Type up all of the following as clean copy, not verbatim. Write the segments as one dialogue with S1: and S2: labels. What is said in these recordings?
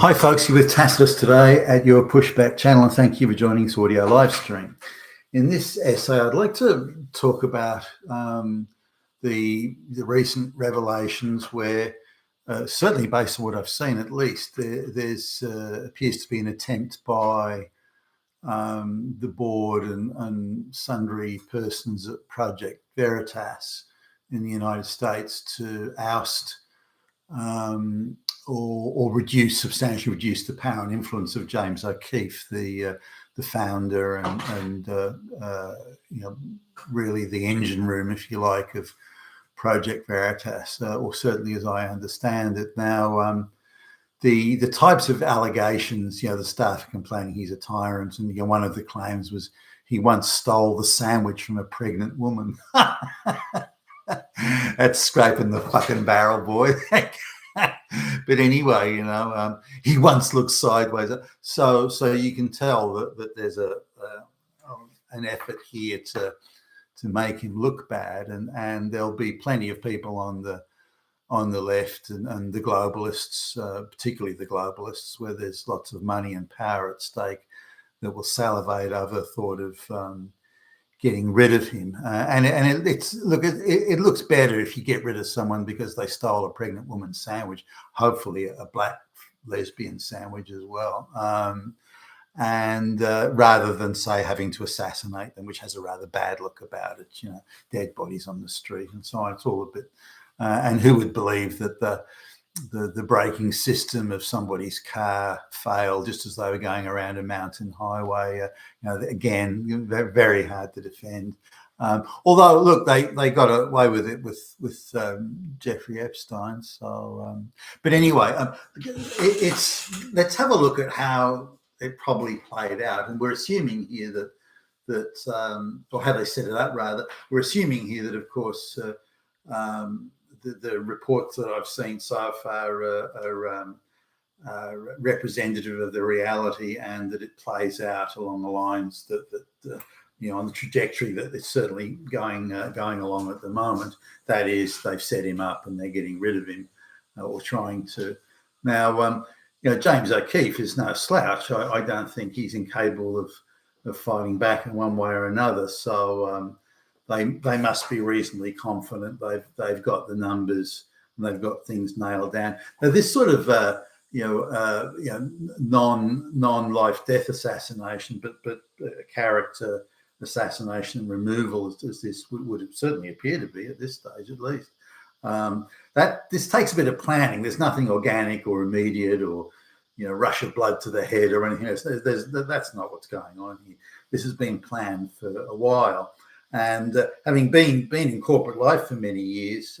S1: Hi folks, you're with Tacitus today at your Pushback channel, and thank you for joining this audio live stream. In this essay, I'd like to talk about the recent revelations where, certainly based on what I've seen at least, there's appears to be an attempt by the board and sundry persons at Project Veritas in the United States to oust or substantially reduce the power and influence of James O'Keefe, the founder and really the engine room, if you like, of Project Veritas, or certainly as I understand it now. The types of allegations, the staff are complaining he's a tyrant, and one of the claims was he once stole the sandwich from a pregnant woman. That's scraping the fucking barrel, boy. But anyway, he once looked sideways. So you can tell that there's an effort here to make him look bad, and there'll be plenty of people on the left and the globalists, particularly the globalists, where there's lots of money and power at stake, that will salivate over thought of getting rid of him. It looks better if you get rid of someone because they stole a pregnant woman's sandwich, hopefully a black lesbian sandwich as well, and rather than, say, having to assassinate them, which has a rather bad look about it, dead bodies on the street and so on. It's all a bit, and who would believe that the braking system of somebody's car failed just as they were going around a mountain highway? Again, very hard to defend. Although, look, they got away with it with Jeffrey Epstein. So, but anyway, let's have a look at how it probably played out, and we're assuming here that or how they set it up rather. We're assuming here that, of course, the reports that I've seen so far are representative of the reality, and that it plays out along the lines that on the trajectory that it's certainly going along at the moment. That is, they've set him up and they're getting rid of him, or trying to. Now, James O'Keefe is no slouch. I don't think he's incapable of fighting back in one way or another. So they must be reasonably confident they've got the numbers and they've got things nailed down. Now, this sort of non-life death assassination, but character assassination and removal, as this would certainly appear to be at this stage, at least. That this takes a bit of planning. There's nothing organic or immediate or rush of blood to the head or anything else. That's not what's going on here. This has been planned for a while. And having been in corporate life for many years,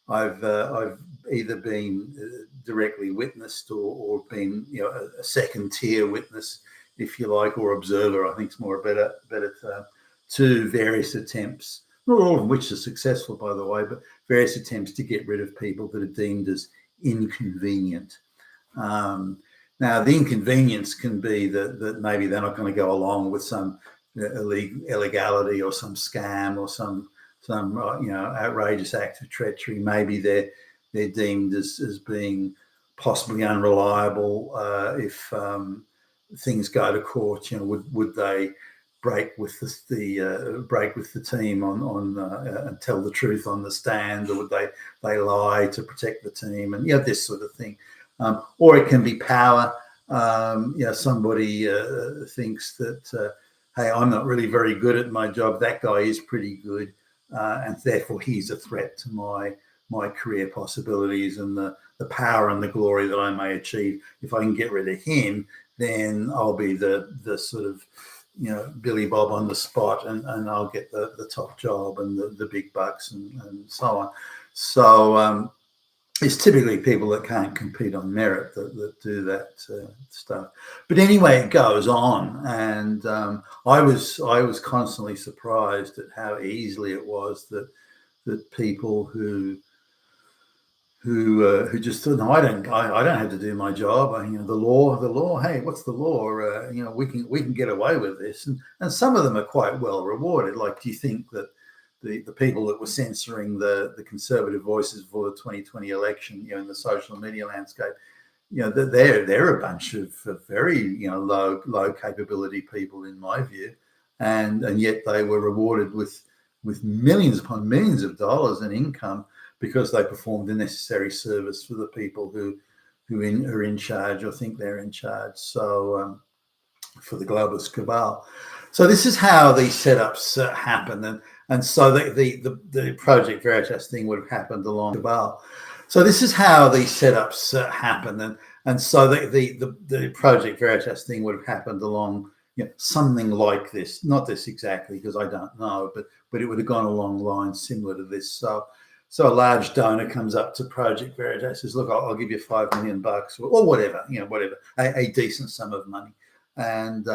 S1: I've either been directly witnessed or been a second tier witness, if you like, or observer. I think it's more a better to various attempts, not all of which are successful, by the way, but various attempts to get rid of people that are deemed as inconvenient. Now, the inconvenience can be that maybe they're not going to go along with some illegality or some scam or some outrageous act of treachery. Maybe they're deemed as being possibly unreliable if things go to court. Would they break with the team on and tell the truth on the stand, or would they lie to protect the team, and this sort of thing. Or it can be power. Somebody thinks that hey, I'm not really very good at my job. That guy is pretty good, and therefore he's a threat to my career possibilities and the power and the glory that I may achieve. If I can get rid of him, then I'll be the sort of Billy Bob on the spot, and I'll get the top job and the big bucks and so on. So it's typically people that can't compete on merit that do that stuff. But anyway, it goes on, and I was constantly surprised at how easily it was that people who just thought, no, I don't have to do my job. The law. Hey, what's the law? We can get away with this, and some of them are quite well rewarded. Like, do you think that the people that were censoring the conservative voices for the 2020 election, in the social media landscape, they're a bunch of very low capability people in my view, and yet they were rewarded with millions upon millions of dollars in income because they performed the necessary service for the people who are in charge or think they're in charge. So for the globalist cabal. So this is how these setups happen, and so the Project Veritas thing would have happened along cabal. So this is how these setups happen, and so the Project Veritas thing would have happened along something like this, not this exactly because I don't know, but it would have gone along lines similar to this. So a large donor comes up to Project Veritas, says, "Look, I'll give you $5 million or whatever, whatever, a decent sum of money." And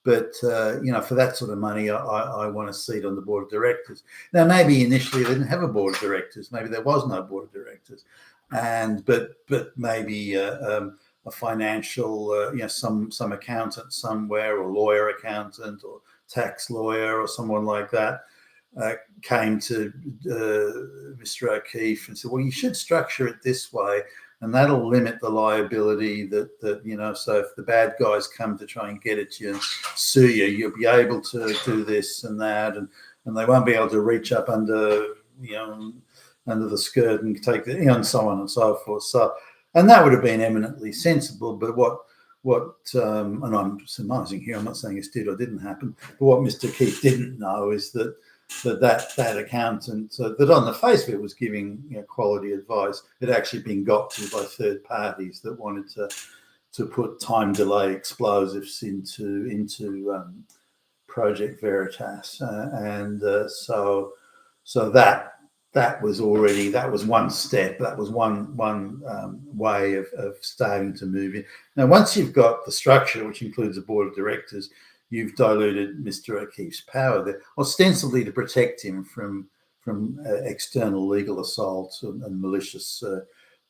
S1: but for that sort of money, I want a seat on the board of directors. Now, maybe initially they didn't have a board of directors. Maybe there was no board of directors, but maybe a financial, some accountant somewhere, or lawyer accountant, or tax lawyer, or someone like that came to Mr. O'Keefe and said, "Well, you should structure it this way, and that'll limit the liability that so if the bad guys come to try and get at you and sue you, you'll be able to do this and that, and they won't be able to reach up under the skirt and take the and so on and so forth." So, and that would have been eminently sensible. But what and I'm surmising here, I'm not saying it did or didn't happen, but what Mr. Keefe didn't know is that accountant that on the face of it was giving quality advice had actually been got to by third parties that wanted to put time delay explosives into Project Veritas, so that was one step. That was one way of starting to move in. Now, once you've got the structure, which includes a board of directors, you've diluted Mr. O'Keefe's power there, ostensibly to protect him from external legal assaults and malicious,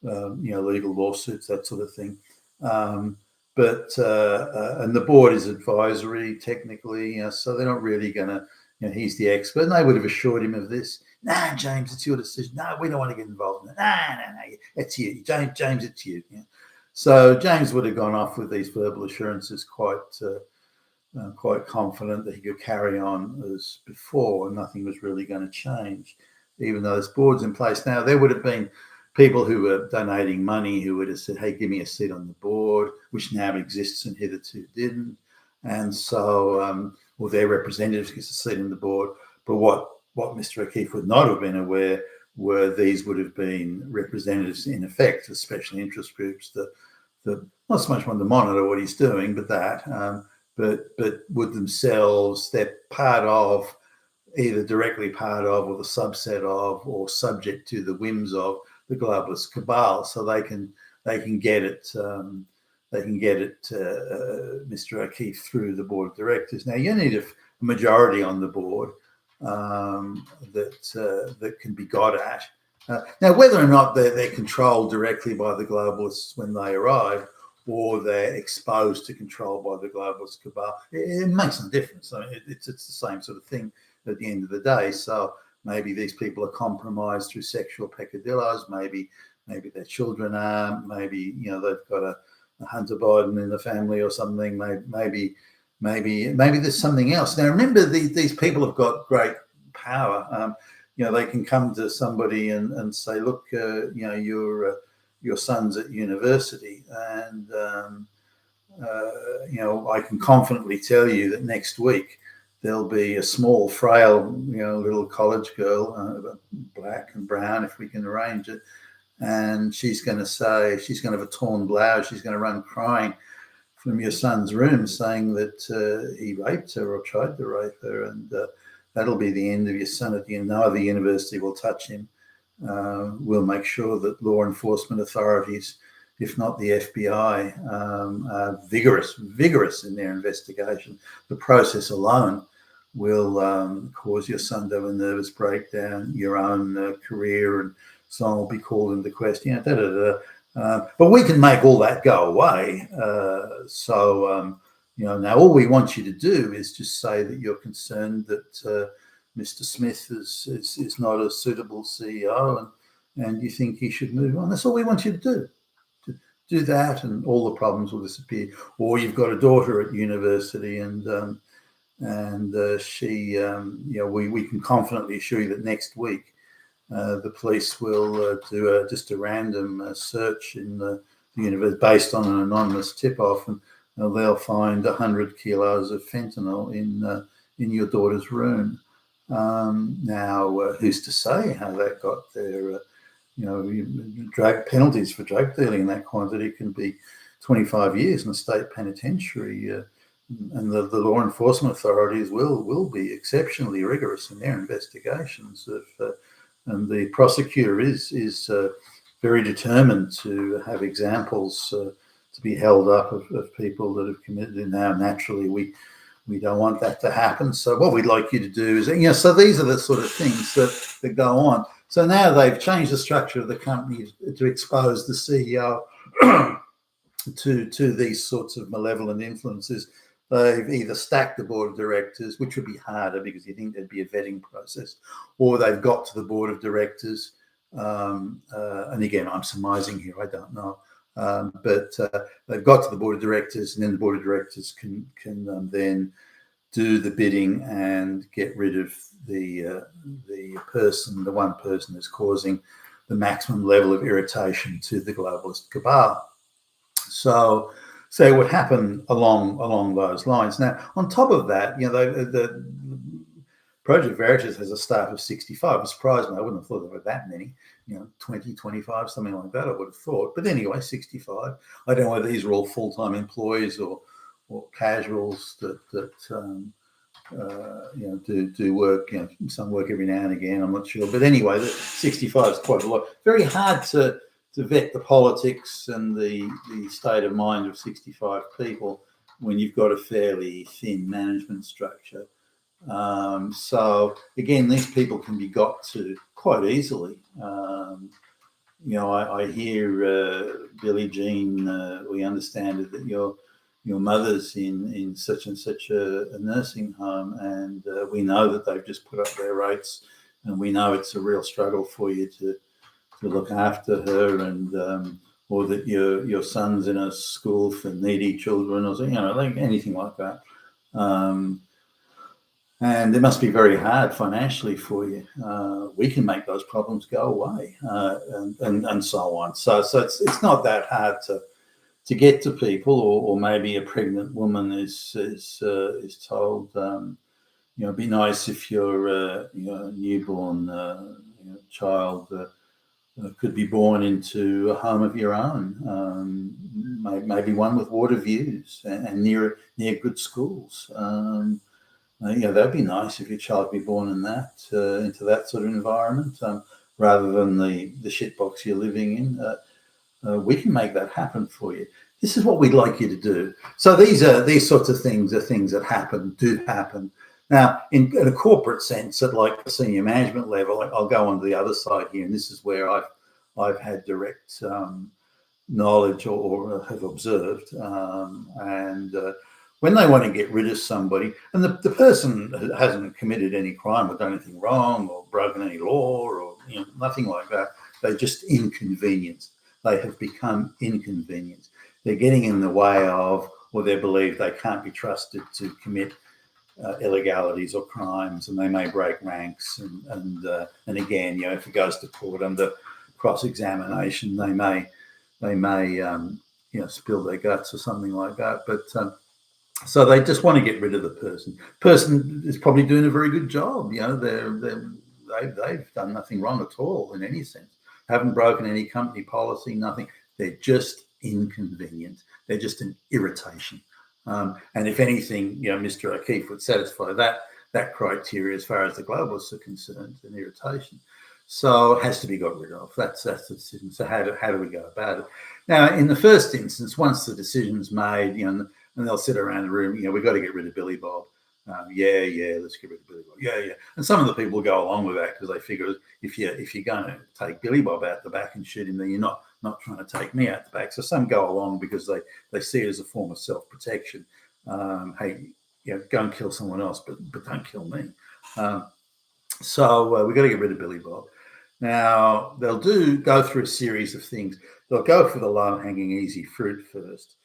S1: legal lawsuits, that sort of thing. But the board is advisory technically, so they're not really going to. He's the expert, and they would have assured him of this. "Nah, James, it's your decision. No, we don't want to get involved in it. No, it's you, James, it's you." So James would have gone off with these verbal assurances quite confident that he could carry on as before and nothing was really going to change, even though this board's in place now. There would have been people who were donating money who would have said, "Hey, give me a seat on the board," which now exists and hitherto didn't. And so, their representatives get a seat on the board. But what Mr. O'Keefe would not have been aware were these would have been representatives, in effect, of special interest groups that not so much want to monitor what he's doing, but but would themselves, they're part of, either directly part of or the subset of or subject to the whims of the globalist cabal, so they can get it Mr. O'Keefe through the board of directors. Now, you need a majority on the board that can be got at. Now, whether or not they're controlled directly by the globalists when they arrive, or they're exposed to control by the globalist cabal, it makes no difference. I mean, it's the same sort of thing at the end of the day. So maybe these people are compromised through sexual peccadillos. Maybe their children are. Maybe they've got a Hunter Biden in the family or something. Maybe there's something else. Now, remember, these people have got great power. They can come to somebody and say, "Look, your son's at university, and I can confidently tell you that next week there'll be a small, frail, little college girl, black and brown, if we can arrange it, and she's going to have a torn blouse. She's going to run crying from your son's room, saying that he raped her or tried to rape her, and that'll be the end of your son. At the end, no other university will touch him. We'll make sure that law enforcement authorities, if not the FBI, are vigorous in their investigation. The process alone will cause your son to have a nervous breakdown, your own career and so on will be called into question." But we can make all that go away. Now all we want you to do is just say that you're concerned that Mr. Smith is not a suitable CEO, and you think he should move on. That's all we want you to do. do that, and all the problems will disappear. Or you've got a daughter at university, and she, we can confidently assure you that next week the police will do just a random search in the universe based on an anonymous tip-off, and they'll find 100 kilos of fentanyl in your daughter's room. Now, who's to say how that got there? Drug penalties for drug dealing in that quantity can be 25 years in a state penitentiary, and the law enforcement authorities will be exceptionally rigorous in their investigations. And the prosecutor is very determined to have examples to be held up of people that have committed it. Now, naturally, we don't want that to happen. So what we'd like you to do is, so these are the sort of things that go on. So now they've changed the structure of the company to expose the CEO to these sorts of malevolent influences. They've either stacked the board of directors, which would be harder because you think there'd be a vetting process, or they've got to the board of directors. And again, I'm surmising here, I don't know. But they've got to the board of directors, and then the board of directors can then do the bidding and get rid of the one person who's causing the maximum level of irritation to the globalist cabal. So it would happen along those lines. Now, on top of that, the Project Veritas has a staff of 65. It surprised me. I wouldn't have thought there were that many, 20, 25, something like that, I would have thought. But anyway, 65. I don't know whether these are all full-time employees or casuals that do work, some work every now and again, I'm not sure. But anyway, the 65 is quite a lot. Very hard to vet the politics and the state of mind of 65 people when you've got a fairly thin management structure. So again, these people can be got to quite easily. I hear, Billie Jean, we understand it, that your mother's in such and such a nursing home, and we know that they've just put up their rates, and we know it's a real struggle for you to look after her, and or that your son's in a school for needy children, or like anything like that. And it must be very hard financially for you. We can make those problems go away, and so on. So it's not that hard to get to people, or maybe a pregnant woman is told, it'd be nice if your newborn child could be born into a home of your own, maybe one with water views and near good schools. That'd be nice if your child be born in that into that sort of environment, rather than the shitbox you're living in. We can make that happen for you. This is what we'd like you to do. So these sorts of things are things that do happen. Now, in a corporate sense, at like the senior management level, I'll go on to the other side here, and this is where I've had direct knowledge or have observed, and when they want to get rid of somebody, and the person hasn't committed any crime or done anything wrong or broken any law or nothing like that, they're just inconvenienced. They have become inconvenienced. They're getting in the way of, or they believe they can't be trusted to commit illegalities or crimes, and they may break ranks. And again, if it goes to court under cross-examination, they may spill their guts or something like that. But so they just want to get rid of the person. Person is probably doing a very good job. They've done nothing wrong at all in any sense. Haven't broken any company policy, nothing. They're just inconvenient. They're just an irritation. And if anything, Mr. O'Keefe would satisfy that criteria as far as the globalists are concerned, an irritation. So it has to be got rid of. That's the decision. So how do we go about it? Now, in the first instance, once the decision's made, and they'll sit around the room, we've got to get rid of Billy Bob. Let's get rid of Billy Bob. Yeah. And some of the people go along with that because they figure if you're going to take Billy Bob out the back and shoot him, then you're not trying to take me out the back. So some go along because they see it as a form of self-protection. Hey, go and kill someone else, but don't kill me. So we've got to get rid of Billy Bob. Now, they'll go through a series of things. They'll go for the low-hanging, easy fruit first.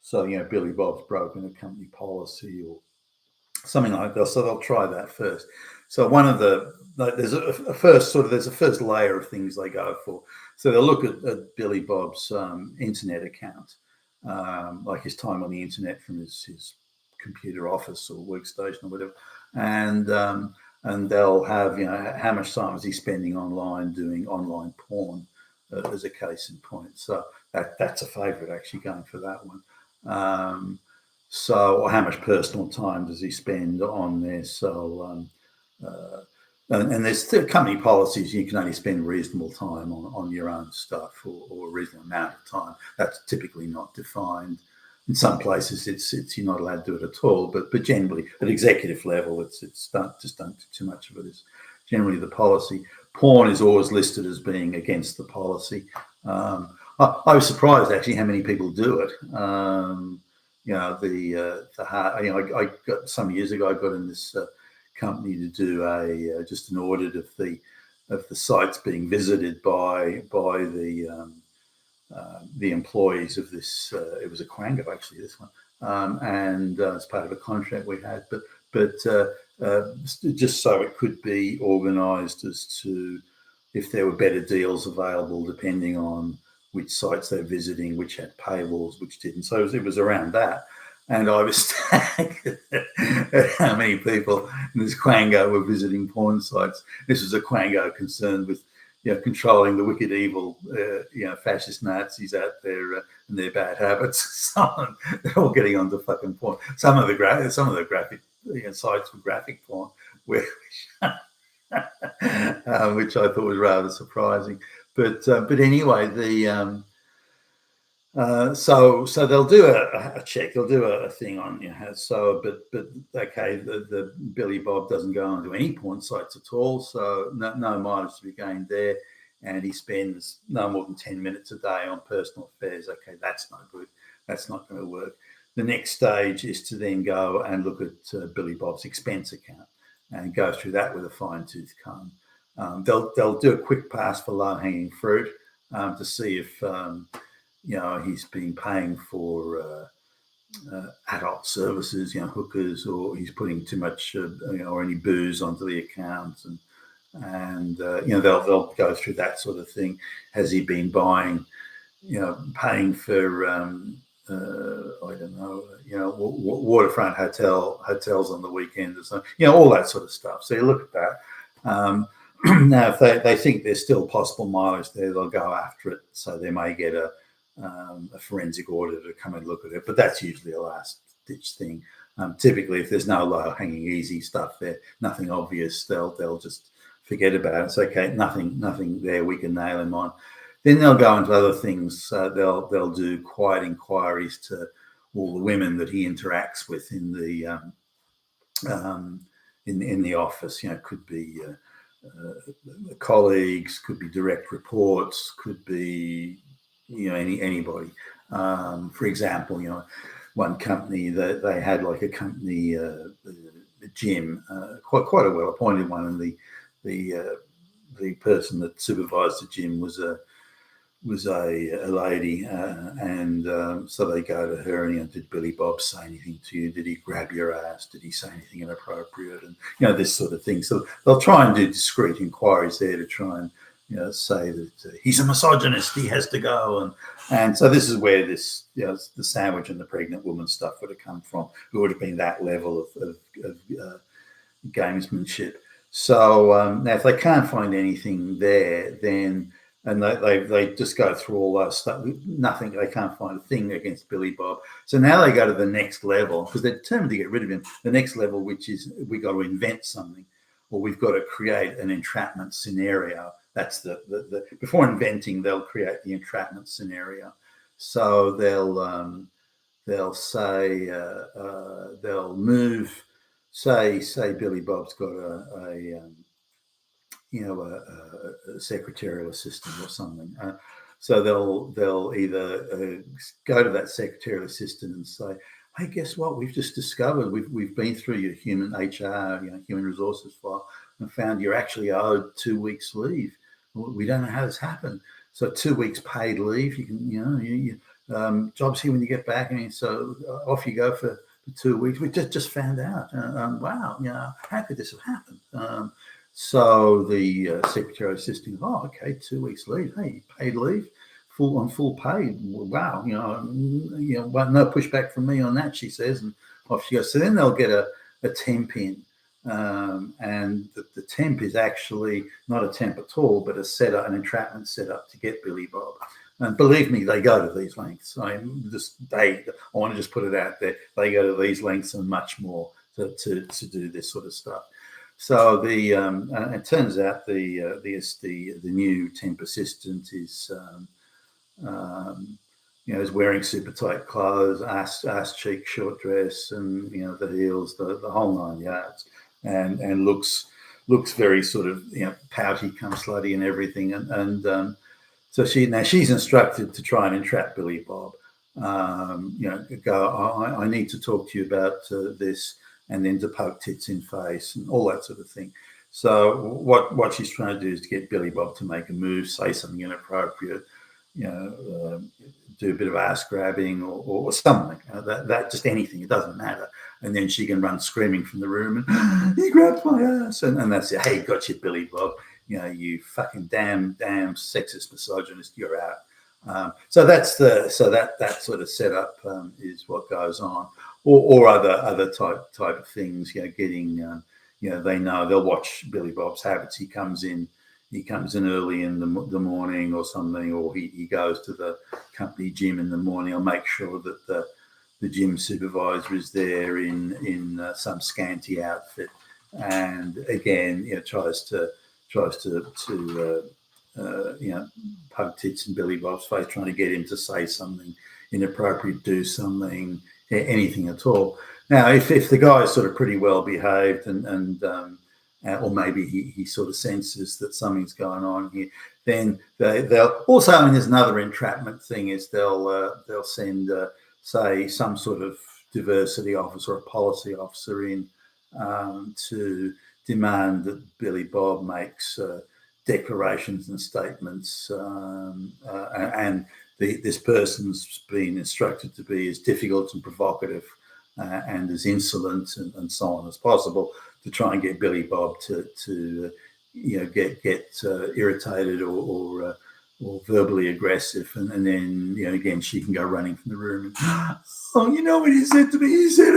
S1: So, Billy Bob's broken a company policy or something like that. So they'll try that first. So there's a first layer of things they go for. So they'll look at Billy Bob's internet account, like his time on the internet from his computer office or workstation or whatever, and they'll have how much time is he spending online doing online porn, as a case in point. So that's a favourite, actually, going for that one. Or how much personal time does he spend on there? So, and there's still company policies. You can only spend reasonable time on your own stuff, or a reasonable amount of time. That's typically not defined. In some places, it's you're not allowed to do it at all. But generally, at executive level, it's don't do too much of it. Is generally the policy. Porn is always listed as being against the policy. I was surprised, actually, how many people do it. I got some years ago. I got in this company to do just an audit of the sites being visited by the employees of this. It was a Quango, actually, this one, and as part of a contract we had. But just so it could be organised as to if there were better deals available, depending on which sites they're visiting, which had paywalls, which didn't. So it was around that. And I was staggered at how many people in this Quango were visiting porn sites. This was a Quango concerned with, controlling the wicked, evil, fascist Nazis out there and their bad habits. They're all getting onto fucking porn. Some of the graphic sites were graphic porn, which I thought was rather surprising. But anyway, so they'll do a check. They'll do a thing on but okay, the Billy Bob doesn't go onto any porn sites at all, so no mileage to be gained there, and he spends no more than 10 minutes a day on personal affairs. Okay, that's no good. That's not going to work. The next stage is to then go and look at Billy Bob's expense account and go through that with a fine-tooth comb. They'll do a quick pass for low-hanging fruit to see if he's been paying for adult services, hookers, or he's putting too much, or any booze onto the account, and they'll go through that sort of thing. Has he been buying, paying for I don't know, waterfront hotels on the weekend or something, all that sort of stuff. So you look at that. Now, if they think there's still possible mileage there, they'll go after it. So they may get a forensic auditor to come and look at it, but that's usually a last-ditch thing. Typically, if there's no low-hanging, easy stuff there, nothing obvious, they'll just forget about it. It's okay, nothing there we can nail him on. Then they'll go into other things. They'll do quiet inquiries to all the women that he interacts with in the office. Could be colleagues, could be direct reports, could be anybody. For example, one company that they had like a company gym, quite a well-appointed one, and the person that supervised the gym was a lady, and so they go to her and, did Billy Bob say anything to you? Did he grab your ass? Did he say anything inappropriate? And this sort of thing. So they'll try and do discreet inquiries there to try and say that he's a misogynist, he has to go, and so this is where this the sandwich and the pregnant woman stuff would have come from. It would have been that level of gamesmanship. So now if they can't find anything there, then and they just go through all that stuff. Nothing, they can't find a thing against Billy Bob. So now they go to the next level because they're determined to get rid of him. The next level, which is we got to invent something, or we've got to create an entrapment scenario. That's the before inventing, they'll create the entrapment scenario. So they'll say they'll move. Say Billy Bob's got a secretarial assistant or something. So they'll either go to that secretarial assistant and say, "Hey, guess what? We've just discovered we've been through your human HR, human resources file, and found you're actually owed 2 weeks leave. we don't know how this happened. So 2 weeks paid leave. You can, jobs here when you get back. I mean, so off you go for 2 weeks. We just found out. Wow, how could this have happened? So the secretary was assisting. Oh, okay, 2 weeks leave. Hey, paid leave, full pay. Wow, well, no pushback from me on that, she says, and off she goes. So then they'll get a temp in. And the temp is actually not a temp at all, but an entrapment setup to get Billy Bob. And believe me, they go to these lengths. I want to just put it out there. They go to these lengths and much more to do this sort of stuff. So it turns out the new temp assistant is is wearing super tight clothes, ass cheek, short dress, and the heels, the whole 9 yards. And looks very sort of pouty, come slutty, and everything. And so she's instructed to try and entrap Billy Bob. I need to talk to you about this, and then to poke tits in face and all that sort of thing. So what she's trying to do is to get Billy Bob to make a move, say something inappropriate, do a bit of ass grabbing or something. That just anything. It doesn't matter. And then she can run screaming from the room and he grabbed my ass, and that's it. Hey, got you, Billy Bob. You fucking damn sexist misogynist. You're out. So that sort of setup is what goes on, or other type of things. Getting they know they'll watch Billy Bob's habits. He comes in early in the morning or something, or he goes to the company gym in the morning. I'll make sure that the gym supervisor is there in some scanty outfit, and again, tries to poke tits in Billy Bob's face, trying to get him to say something inappropriate, do something, anything at all. Now, if the guy is sort of pretty well behaved and or maybe he sort of senses that something's going on here, then they'll also. I mean, there's another entrapment thing is they'll send say some sort of diversity officer or a policy officer in to demand that Billy Bob makes declarations and statements, and this person's been instructed to be as difficult and provocative and as insolent and so on as possible, to try and get Billy Bob to get irritated or verbally aggressive, and then again she can go running from the room and, oh, you know what he said to me? He said,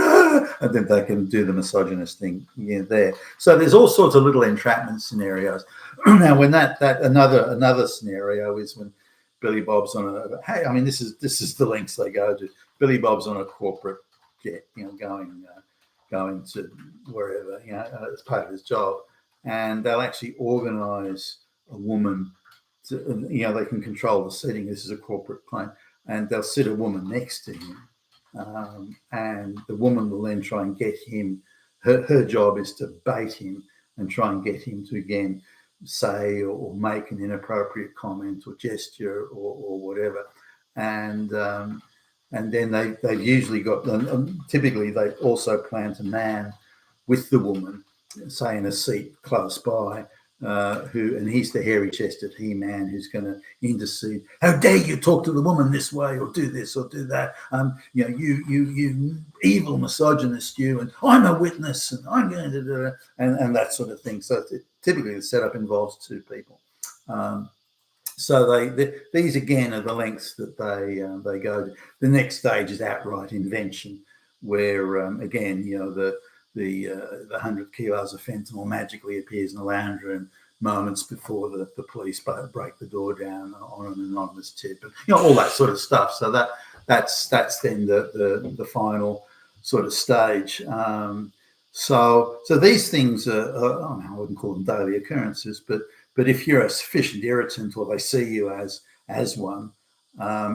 S1: and then they can do the misogynist thing there. So there's all sorts of little entrapment scenarios. Now, when that another scenario is when Billy Bob's on this is the lengths they go to. Billy Bob's on a corporate jet, going to wherever, as part of his job, and they'll actually organise a woman. They can control the seating. This is a corporate plane, and they'll sit a woman next to him, and the woman will then try and get him. Her job is to bait him and try and get him to again say or make an inappropriate comment or gesture or whatever, and then they've usually got. Typically, they also plan to man with the woman, say in a seat close by. And he's the hairy-chested he-man who's going to intercede. How dare you talk to the woman this way, or do this, or do that? You evil misogynist, you, and I'm a witness, and I'm going to do it, and that sort of thing. So typically, the setup involves two people. So these again are the lengths that they go to. The next stage is outright invention, where again, the 100 kilos of fentanyl magically appears in the lounge room moments before the police break the door down on an anonymous tip, and all that sort of stuff. So that's then the final sort of stage. So these things are I wouldn't call them daily occurrences, but if you're a sufficient irritant, or they see you as one,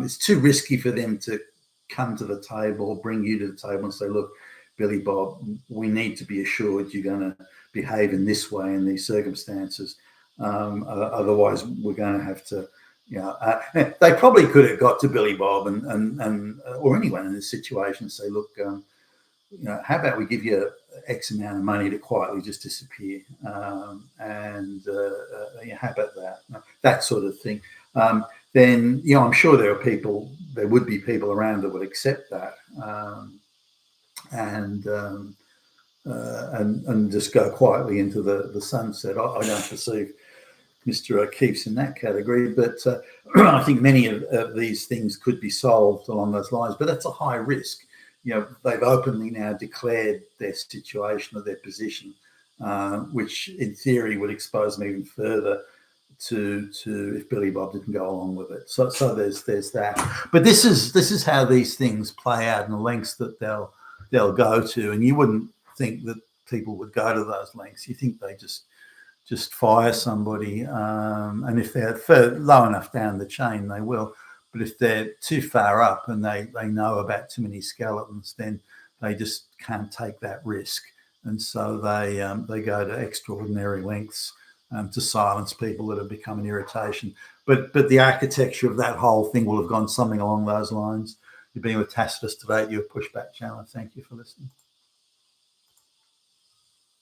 S1: it's too risky for them to come to the table or bring you to the table and say, look, Billy Bob, we need to be assured you're going to behave in this way in these circumstances. Otherwise, we're going to have to, they probably could have got to Billy Bob and or anyone in this situation and say, look, how about we give you X amount of money to quietly just disappear? How about that? That sort of thing. Then, I'm sure there would be people around that would accept that, and just go quietly into the sunset. I don't perceive Mr. O'Keefe's in that category, but I think many of these things could be solved along those lines. But that's a high risk. They've openly now declared their situation or their position, which in theory would expose them even further to if Billy Bob didn't go along with it. So there's that. But this is how these things play out, and the lengths that they'll go to. And you wouldn't think that people would go to those lengths. You think they just fire somebody, and if they're low enough down the chain, they will. But if they're too far up and they know about too many skeletons, then they just can't take that risk, and so they go to extraordinary lengths to silence people that have become an irritation. But the architecture of that whole thing will have gone something along those lines. You've been with Tacitus today. You're a Pushback channel. Thank you for listening.